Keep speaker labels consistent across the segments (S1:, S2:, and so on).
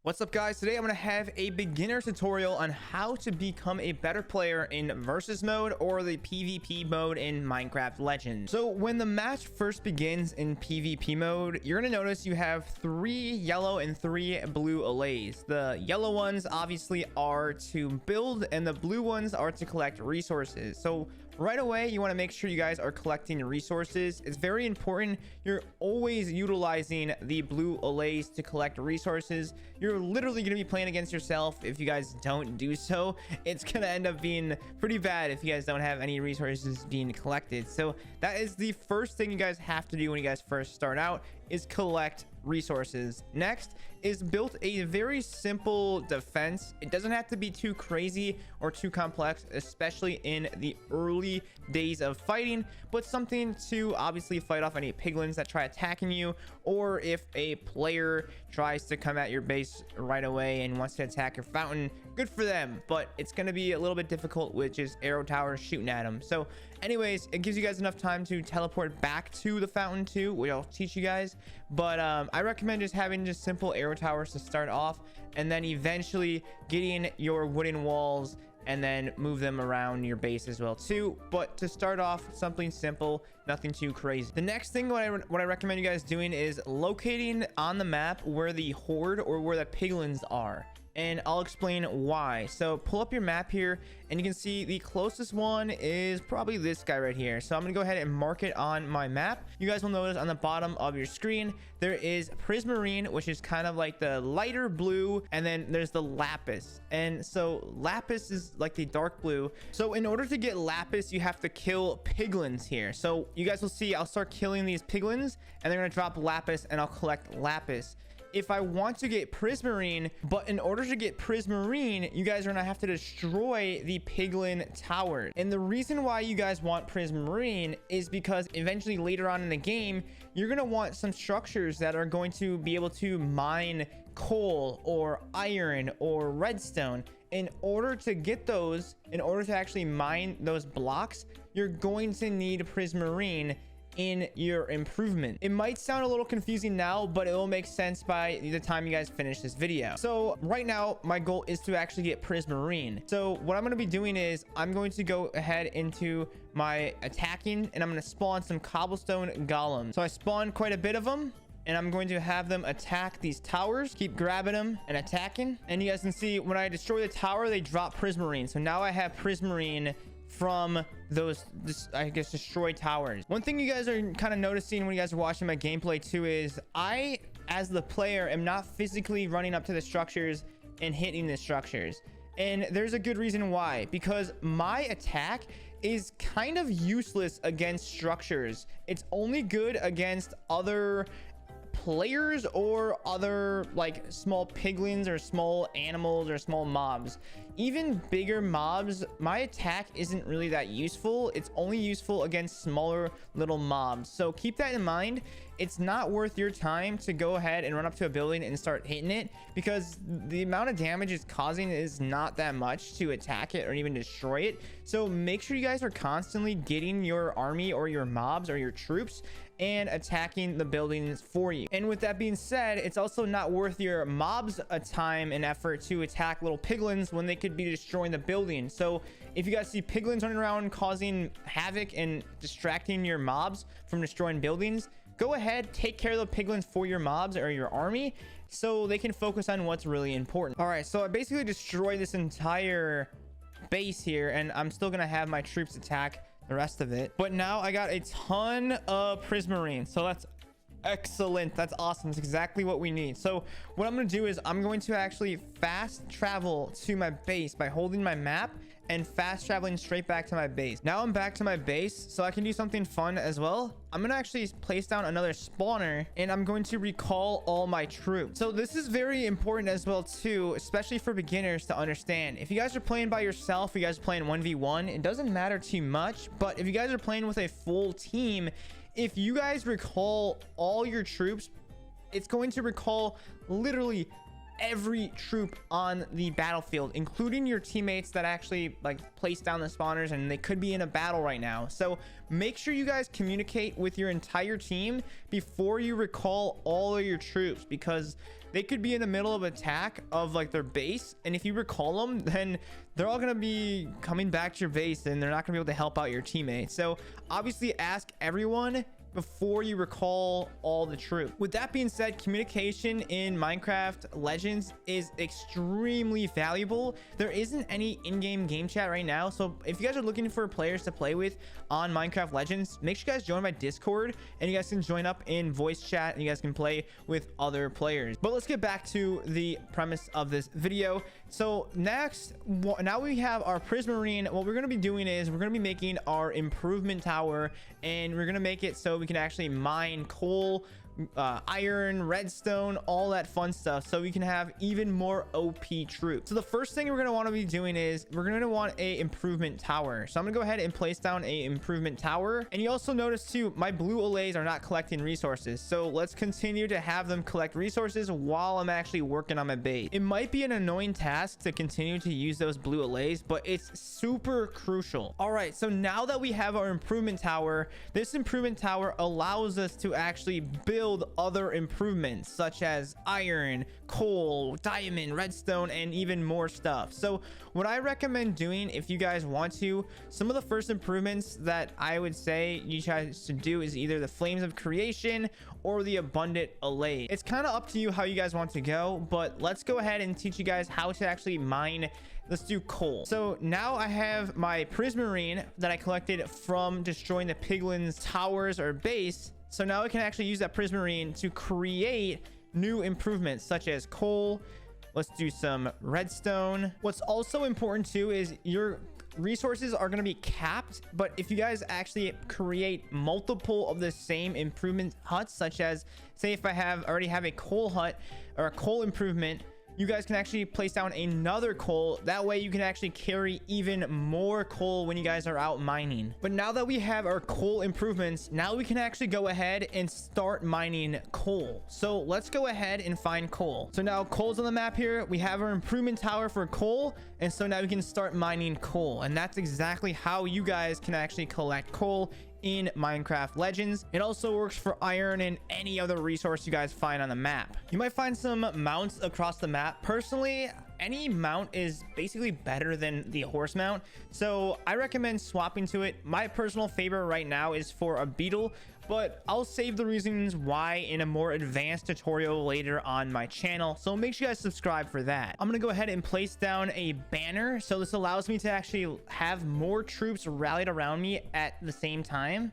S1: What's up, guys? Today I'm going to have a beginner tutorial on how to become a better player in versus mode or the PvP mode in Minecraft Legends. So when the match first begins in PvP mode, you're going to notice you have 3 yellow and 3 blue allays. The yellow ones obviously are to build and the blue ones are to collect resources. So right away, you want to make sure you guys are collecting resources. It's very important you're always utilizing the blue allays to collect resources. You're literally going to be playing against yourself if you guys don't do so. It's going to end up being pretty bad if you guys don't have any resources being collected. So that is the first thing you guys have to do when you guys first start out, is collect resources. Next is build a very simple defense. It doesn't have to be too crazy or too complex, especially in the early days of fighting, but something to obviously fight off any piglins that try attacking you, or if a player tries to come at your base right away and wants to attack your fountain, good for them, but it's going to be a little bit difficult with just arrow towers shooting at them. So anyways, it gives you guys enough time to teleport back to the fountain too, which I'll teach you guys. But I recommend just having just simple arrow towers to start off, and then eventually getting your wooden walls and then move them around your base as well too. But to start off, something simple, nothing too crazy. The next thing what I recommend you guys doing is locating on the map where the horde or where the piglins are, and I'll explain why. So pull up your map here and you can see the closest one is probably this guy right here. So I'm gonna go ahead and mark it on my map. You guys will notice on the bottom of your screen there is prismarine, which is kind of like the lighter blue, and then there's the lapis. And so lapis is like the dark blue. So in order to get lapis, you have to kill piglins here. So you guys will see I'll start killing these piglins and they're gonna drop lapis and I'll collect lapis. If I want to get prismarine, but in order to get prismarine, you guys are gonna have to destroy the piglin towers. And the reason why you guys want prismarine is because eventually later on in the game, you're gonna want some structures that are going to be able to mine coal or iron or redstone. In order to get those, in order to actually mine those blocks, you're going to need prismarine in your improvement. It might sound a little confusing now, but it will make sense by the time you guys finish this video. So right now my goal is to actually get prismarine. So what I'm going to be doing is I'm going to go ahead into my attacking and I'm going to spawn some cobblestone golems. So I spawned quite a bit of them, and I'm going to have them attack these towers. Keep grabbing them and attacking, and you guys can see when I destroy the tower, they drop prismarine. So now I have prismarine from those, I guess, destroyed towers. One thing you guys are kind of noticing when you guys are watching my gameplay too is I, as the player, am not physically running up to the structures and hitting the structures. And there's a good reason why, because my attack is kind of useless against structures. It's only good against other players or other like small piglins or small animals or small mobs. Even bigger mobs, my attack isn't really that useful. It's only useful against smaller little mobs. So keep that in mind. It's not worth your time to go ahead and run up to a building and start hitting it, because the amount of damage it's causing is not that much to attack it or even destroy it. So make sure you guys are constantly getting your army or your mobs or your troops and attacking the buildings for you. And with that being said, it's also not worth your mobs a time and effort to attack little piglins when they could be destroying the building. So if you guys see piglins running around causing havoc and distracting your mobs from destroying buildings, go ahead, take care of the piglins for your mobs or your army so they can focus on what's really important. All right, so I basically destroyed this entire base here, and I'm still gonna have my troops attack the rest of it. But now I got a ton of prismarine, so that's excellent. That's awesome. That's exactly what we need. So what I'm going to do is I'm going to actually fast travel to my base by holding my map and fast traveling straight back to my base. Now I'm back to my base, so I can do something fun as well. I'm going to actually place down another spawner, and I'm going to recall all my troops. So this is very important as well too, especially for beginners to understand. If you guys are playing by yourself, you guys are playing 1v1, it doesn't matter too much. But if you guys are playing with a full team, if you guys recall all your troops, it's going to recall literally every troop on the battlefield, including your teammates that actually like place down the spawners, and they could be in a battle right now. So make sure you guys communicate with your entire team before you recall all of your troops, because they could be in the middle of attack of like their base, and if you recall them, then they're all gonna be coming back to your base and they're not gonna be able to help out your teammates. So obviously ask everyone before you recall all the troops. With that being said, communication in Minecraft Legends is extremely valuable. There isn't any in-game game chat right now, so if you guys are looking for players to play with on Minecraft Legends, make sure you guys join my Discord, and you guys can join up in voice chat and you guys can play with other players. But let's get back to the premise of this video. So next, now we have our Prismarine. What we're going to be doing is we're going to be making our improvement tower, and we're going to make it so we can actually mine coal, iron, redstone, all that fun stuff, so we can have even more OP troops. So the first thing we're going to want to be doing is we're going to want a improvement tower. So I'm gonna go ahead and place down a improvement tower. And you also notice too, my blue allays are not collecting resources, so let's continue to have them collect resources while I'm actually working on my base. It might be an annoying task to continue to use those blue allays, but it's super crucial. All right, so now that we have our improvement tower, this improvement tower allows us to actually build other improvements such as iron, coal, diamond, redstone, and even more stuff. So what I recommend doing, if you guys want to, some of the first improvements that I would say you guys should do is either the flames of creation or the abundant allay. It's kind of up to you how you guys want to go, but let's go ahead and teach you guys how to actually mine. Let's do coal. So now I have my Prismarine that I collected from destroying the piglins towers or base. So now I can actually use that Prismarine to create new improvements such as coal. Let's do some redstone. What's also important too is your resources are going to be capped, but if you guys actually create multiple of the same improvement huts, such as say if I already have a coal hut or a coal improvement, you guys can actually place down another coal. That way you can actually carry even more coal when you guys are out mining. But now that we have our coal improvements, now we can actually go ahead and start mining coal. So let's go ahead and find coal. So now coal's on the map here. We have our improvement tower for coal, and so now we can start mining coal. And that's exactly how you guys can actually collect coal in Minecraft Legends. It also works for iron and any other resource you guys find on the map. You might find some mounts across the map. Personally, any mount is basically better than the horse mount, so I recommend swapping to it. My personal favorite right now is for a beetle, but I'll save the reasons why in a more advanced tutorial later on my channel, so make sure you guys subscribe for that. I'm gonna go ahead and place down a banner, so this allows me to actually have more troops rallied around me at the same time.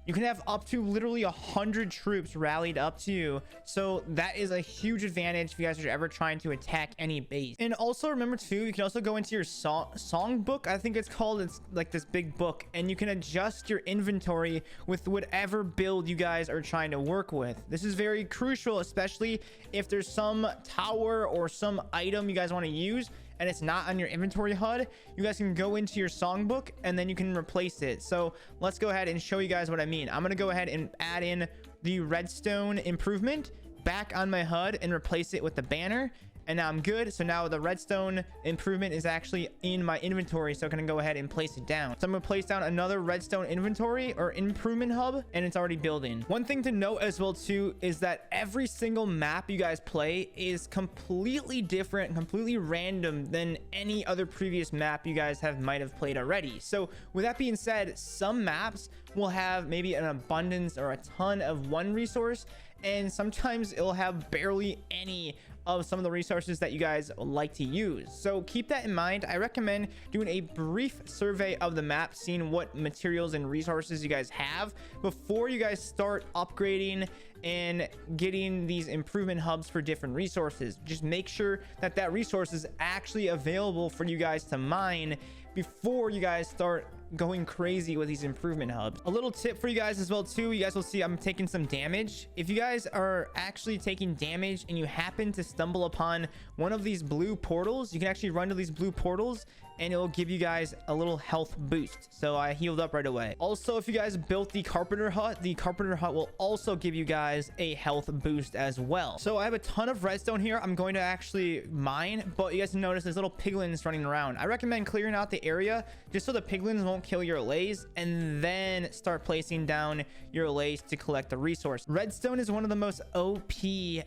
S1: You can have up to literally 100 troops rallied up to you, so that is a huge advantage if you guys are ever trying to attack any base. And also remember too, you can also go into your song book, I think it's called. It's like this big book, and you can adjust your inventory with whatever build you guys are trying to work with. This is very crucial, especially if there's some tower or some item you guys want to use and it's not on your inventory HUD. You guys can go into your songbook and then you can replace it. So let's go ahead and show you guys what I mean. I'm going to go ahead and add in the redstone improvement back on my HUD and replace it with the banner. And now I'm good. So now the redstone improvement is actually in my inventory, so I can go ahead and place it down. So I'm gonna place down another redstone inventory or improvement hub, and it's already building. One thing to note as well too is that every single map you guys play is completely different, completely random than any other previous map you guys might have played already. So with that being said, some maps will have maybe an abundance or a ton of one resource, and sometimes it'll have barely any of some of the resources that you guys like to use. So keep that in mind. I recommend doing a brief survey of the map, seeing what materials and resources you guys have before you guys start upgrading and getting these improvement hubs for different resources. Just make sure that resource is actually available for you guys to mine before you guys start going crazy with these improvement hubs. A little tip for you guys as well too, you guys will see I'm taking some damage. If you guys are actually taking damage and you happen to stumble upon one of these blue portals, you can actually run to these blue portals and it'll give you guys a little health boost. So I healed up right away. Also, if you guys built the carpenter hut will also give you guys a health boost as well. So I have a ton of redstone here. I'm going to actually mine, but you guys can notice there's little piglins running around. I recommend clearing out the area just so the piglins won't kill your lays, and then start placing down your lays to collect the resource. Redstone is one of the most OP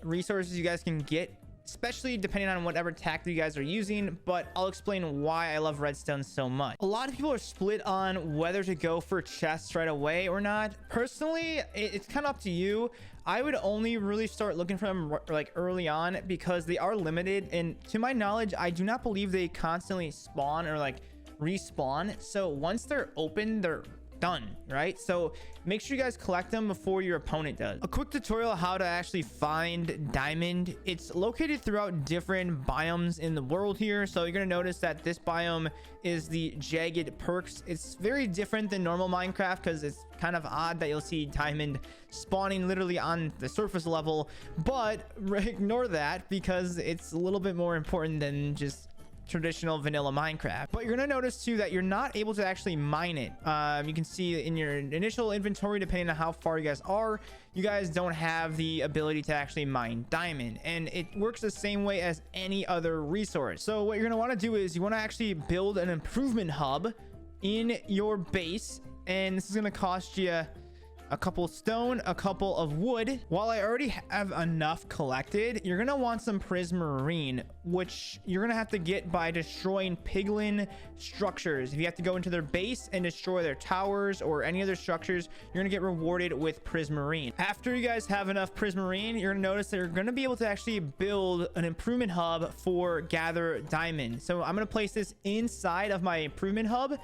S1: resources you guys can get, especially depending on whatever tactic you guys are using, but I'll explain why I love redstone so much. A lot of people are split on whether to go for chests right away or not. Personally, it's kind of up to you. I would only really start looking for them like early on because they are limited, and to my knowledge, I do not believe they constantly spawn or like respawn. So once they're open, they're done, right? So make sure you guys collect them before your opponent does. A quick tutorial how to actually find diamond. It's located throughout different biomes in the world here. So you're gonna notice that this biome is the jagged perks. It's very different than normal Minecraft because it's kind of odd that you'll see diamond spawning literally on the surface level, but ignore that because it's a little bit more important than just traditional vanilla Minecraft. But you're gonna notice too that you're not able to actually mine it. You can see in your initial inventory, depending on how far you guys are, you guys don't have the ability to actually mine diamond, and it works the same way as any other resource. So what you're gonna want to do is you want to actually build an improvement hub in your base, and this is gonna cost you a couple stone, a couple of wood. While I already have enough collected, you're gonna want some prismarine, which you're gonna have to get by destroying piglin structures. If you have to go into their base and destroy their towers or any other structures, you're gonna get rewarded with prismarine. After you guys have enough prismarine, you're gonna notice that you're gonna be able to actually build an improvement hub for gather diamond. So I'm gonna place this inside of my improvement hub,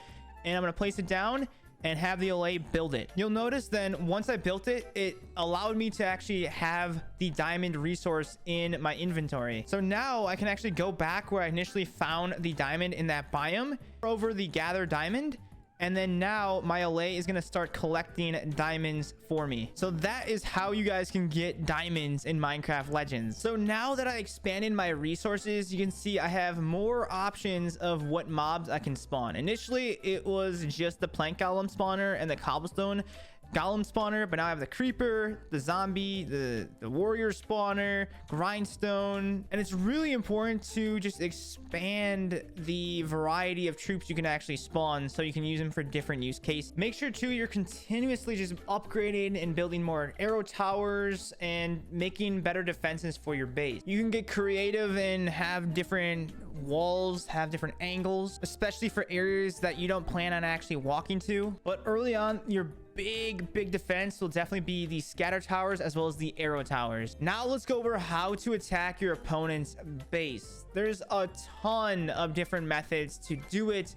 S1: and I'm gonna place it down and have the LA build it. You'll notice then once I built it, it allowed me to actually have the diamond resource in my inventory. So now I can actually go back where I initially found the diamond in that biome, over the gather diamond, and then now my LA is going to start collecting diamonds for me. So that is how you guys can get diamonds in Minecraft Legends. So now that I expanded my resources, you can see I have more options of what mobs I can spawn. Initially, it was just the plank golem spawner and the cobblestone golem spawner, but now I have the creeper, the zombie, the warrior spawner, grindstone, and it's really important to just expand the variety of troops you can actually spawn so you can use them for different use cases. Make sure too you're continuously just upgrading and building more arrow towers and making better defenses for your base. You can get creative and have different walls, have different angles, especially for areas that you don't plan on actually walking to. But early on, your big defense will definitely be the scatter towers as well as the arrow towers. Now let's go over how to attack your opponent's base. There's a ton of different methods to do it,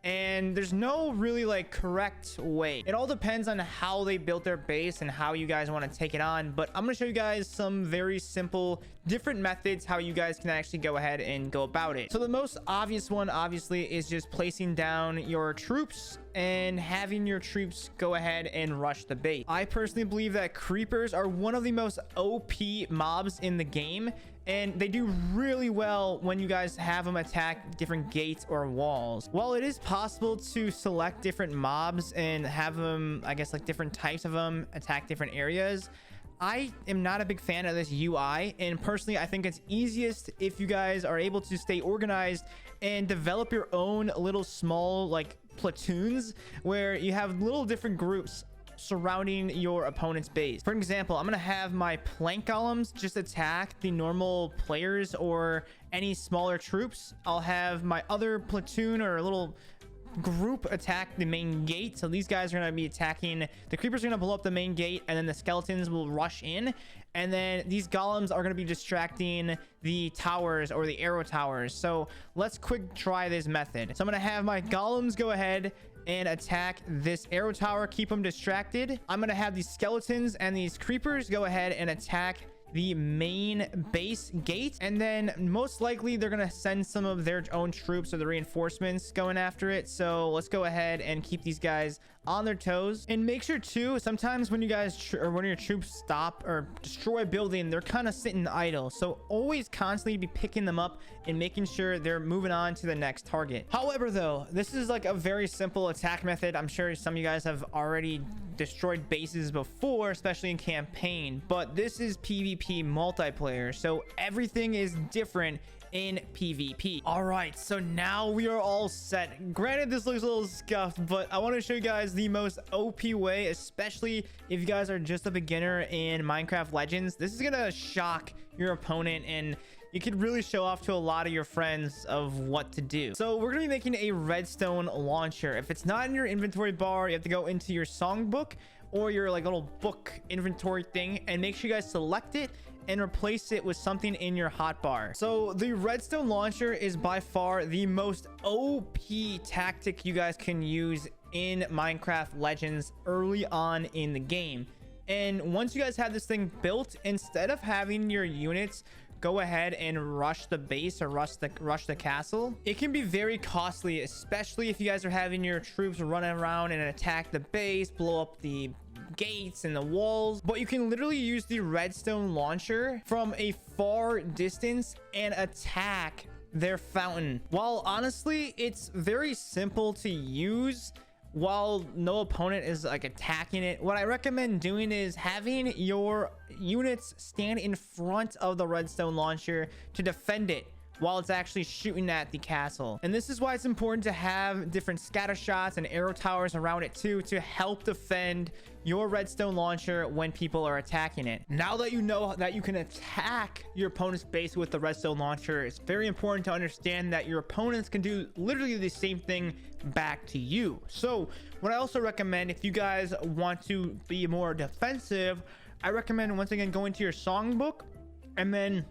S1: and there's no really like correct way. It all depends on how they built their base and how you guys want to take it on, but I'm going to show you guys some very simple different methods how you guys can actually go ahead and go about it. So the most obvious one obviously is just placing down your troops and having your troops go ahead and rush the base. I personally believe that creepers are one of the most OP mobs in the game, and they do really well when you guys have them attack different gates or walls. While it is possible to select different mobs and have them, I guess, like different types of them attack different areas, I am not a big fan of this UI, and personally I think it's easiest if you guys are able to stay organized and develop your own little small like platoons where you have little different groups surrounding your opponent's base. For example, I'm gonna have my plank golems just attack the normal players or any smaller troops. I'll have my other platoon or a little group attack the main gate. So these guys are going to be attacking, the creepers are going to blow up the main gate, and then the skeletons will rush in, and then these golems are going to be distracting the towers or the arrow towers. So let's quick try this method. So I'm going to have my golems go ahead and attack this arrow tower, keep them distracted. I'm going to have these skeletons and these creepers go ahead and attack the main base gate, and then most likely they're gonna send some of their own troops or the reinforcements going after it. So let's go ahead and keep these guys on their toes, and make sure too, sometimes when you guys or when your troops stop or destroy a building, they're kind of sitting idle, so always constantly be picking them up and making sure they're moving on to the next target. However, though, this is like a very simple attack method. I'm sure some of you guys have already destroyed bases before, especially in campaign, but this is PvP multiplayer, so everything is different in PvP. All right, so now we are all set. Granted, this looks a little scuffed, but I want to show you guys the most OP way, especially if you guys are just a beginner in Minecraft Legends. This is gonna shock your opponent, and you could really show off to a lot of your friends of what to do. So we're gonna be making a redstone launcher. If it's not in your inventory bar, you have to go into your songbook or your like little book inventory thing, and make sure you guys select it and replace it with something in your hotbar. So the redstone launcher is by far the most OP tactic you guys can use in Minecraft Legends early on in the game. And once you guys have this thing built, instead of having your units go ahead and rush the base or rush the castle, it can be very costly, especially if you guys are having your troops run around and attack the base, blow up the gates and the walls. But you can literally use the redstone launcher from a far distance and attack their fountain. While honestly, it's very simple to use while no opponent is like attacking it. What I recommend doing is having your units stand in front of the redstone launcher to defend it while it's actually shooting at the castle. And this is why it's important to have different scatter shots and arrow towers around it too, to help defend your redstone launcher when people are attacking it. Now that you know that you can attack your opponent's base with the redstone launcher, it's very important to understand that your opponents can do literally the same thing back to you. So what I also recommend, if you guys want to be more defensive, I recommend once again going to your songbook and then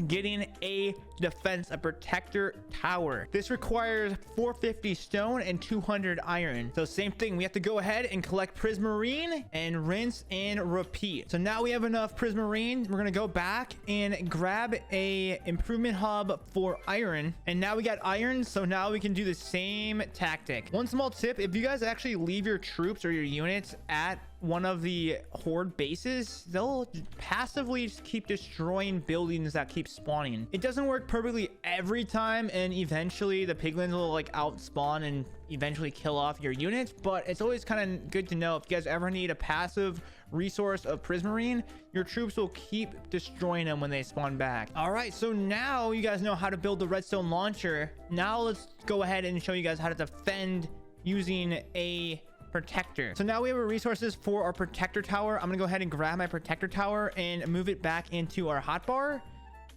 S1: getting a defense, a protector tower. This requires 450 stone and 200 iron. So same thing, we have to go ahead and collect prismarine and rinse and repeat. So now we have enough prismarine. We're gonna go back and grab a improvement hub for iron, and now we got iron, so now we can do the same tactic. One small tip: if you guys actually leave your troops or your units at one of the horde bases, they'll passively just keep destroying buildings that keep spawning. It doesn't work perfectly every time, and eventually the piglins will like outspawn and eventually kill off your units, but it's always kind of good to know if you guys ever need a passive resource of prismarine, your troops will keep destroying them when they spawn back. All right, so now you guys know how to build the redstone launcher. Now let's go ahead and show you guys how to defend using a protector. So now we have our resources for our protector tower. I'm gonna go ahead and grab my protector tower and move it back into our hotbar,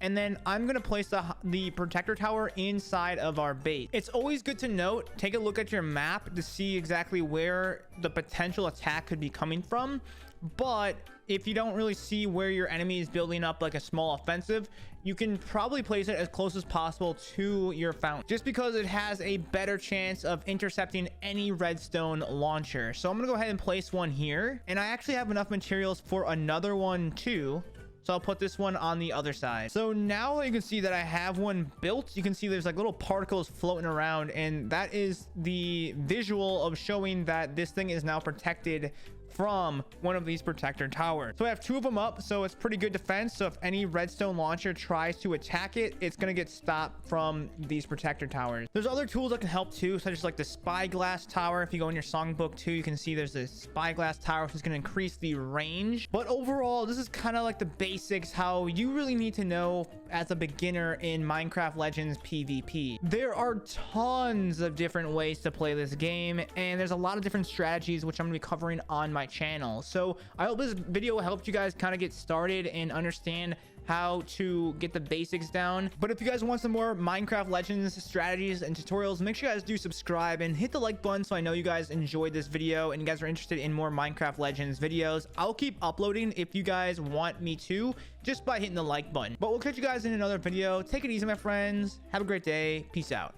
S1: and then I'm gonna place the protector tower inside of our base. It's always good to note, take a look at your map to see exactly where the potential attack could be coming from. But if you don't really see where your enemy is building up like a small offensive, you can probably place it as close as possible to your fountain, just because it has a better chance of intercepting any redstone launcher. So I'm gonna go ahead and place one here, and I actually have enough materials for another one too, so I'll put this one on the other side. So now you can see that I have one built. You can see there's like little particles floating around, and that is the visual of showing that this thing is now protected from one of these protector towers. So I have two of them up, so it's pretty good defense. So if any redstone launcher tries to attack it, it's gonna get stopped from these protector towers. There's other tools that can help too, such as like the spyglass tower. If you go in your songbook too, you can see there's a spyglass tower, which is gonna increase the range. But overall, this is kind of like the basics, how you really need to know as a beginner in Minecraft Legends PvP. There are tons of different ways to play this game, and there's a lot of different strategies, which I'm gonna be covering on my channel. So I hope this video helped you guys kind of get started and understand how to get the basics down. But if you guys want some more Minecraft Legends strategies and tutorials, make sure you guys do subscribe and hit the like button so I know you guys enjoyed this video and you guys are interested in more Minecraft Legends videos. I'll keep uploading if you guys want me to, just by hitting the like button. But we'll catch you guys in another video. Take it easy, my friends. Have a great day. Peace out.